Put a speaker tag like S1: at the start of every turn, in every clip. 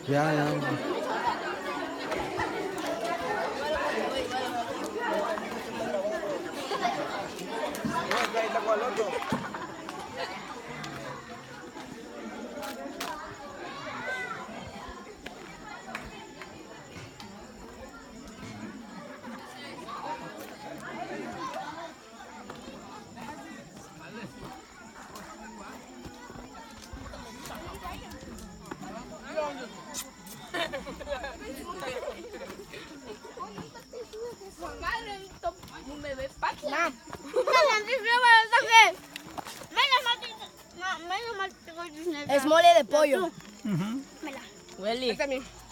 S1: Ya. Ya.
S2: Es mole de pollo.
S3: Huele.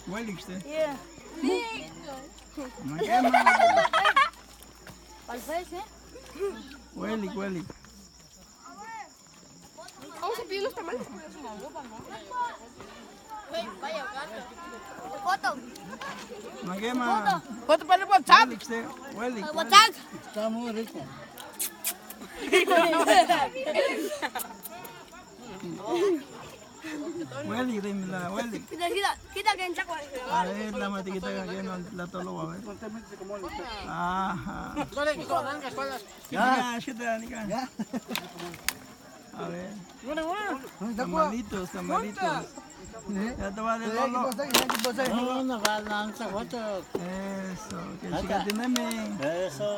S1: Huele usted.
S2: Yeah.
S1: Huele.
S3: Vamos a pedir los tamales.
S2: Foto.
S1: Maguema.
S3: Foto para el WhatsApp.
S1: Huele usted. Huele.
S2: WhatsApp.
S1: Está muy rico. Huele, dímela, huele.
S2: Quita que encha.
S1: A ver, la matiquita que no la tolo, a ver. Ajá. Ya, ¿qué te dan, ya? A ver. Tamalitos. Ya te va de tolo.
S4: No, lanza foto.
S1: Eso, que chica tiene.
S4: Eso.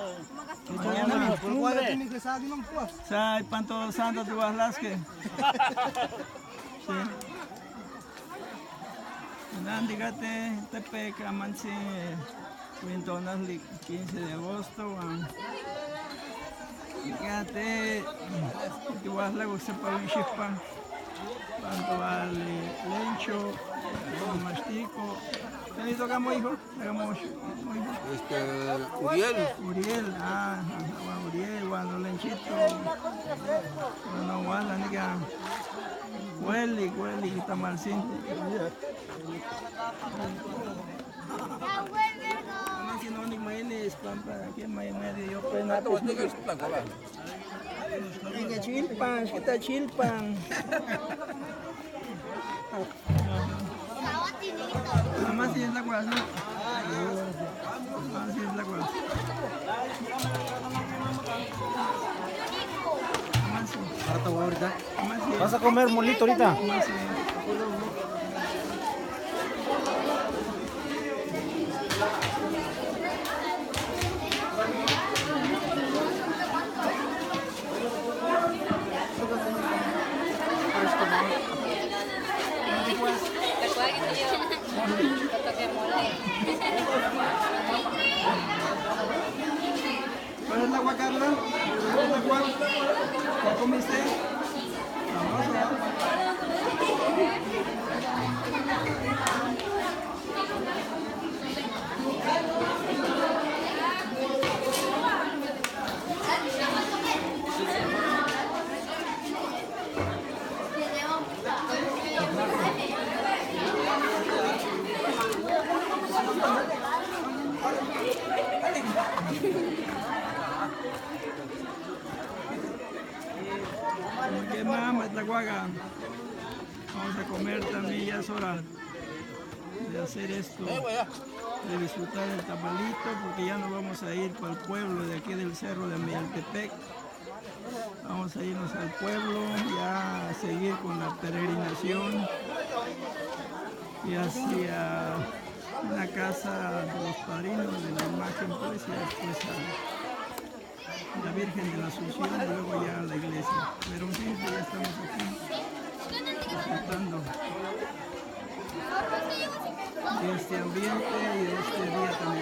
S1: Sa, panto santo tu vas las que. Sí. Nandigate, Tepec, Amansi, Wintonasli, 15 de agosto. Digate, igual le gusta para un chispa. Cuanto al lencho, mastico. ¿Qué tocamos, hijo? Hagamos hijo.
S5: Uriel.
S1: Uriel, Uriel, cuando lenchito. Bueno, guarda, nica. Hueli, está mal sin. No, si no, ni maíz, pampa, aquí en medio, yo pena. Nica chilpan, kita chilpan. Más si es la guasa. Más si es la guasa.
S6: ¿Vas a comer molito ahorita?
S1: ¿Cuál es la agua, Carla? ¿Cuál es la agua? ¿Ya comiste? Vamos allá. ¿Qué más, Tlacuaga? Vamos a comer también, ya es hora de hacer esto, de disfrutar el tamalito, porque ya nos vamos a ir para el pueblo de aquí del cerro de Mayaltepec. Vamos a irnos al pueblo, ya a seguir con la peregrinación y hacia una casa de los padrinos de la imagen, pues, y después a la Virgen de la Asunción y luego ya a la iglesia. Pero en fin, ya estamos aquí disfrutando de este ambiente y de este día también.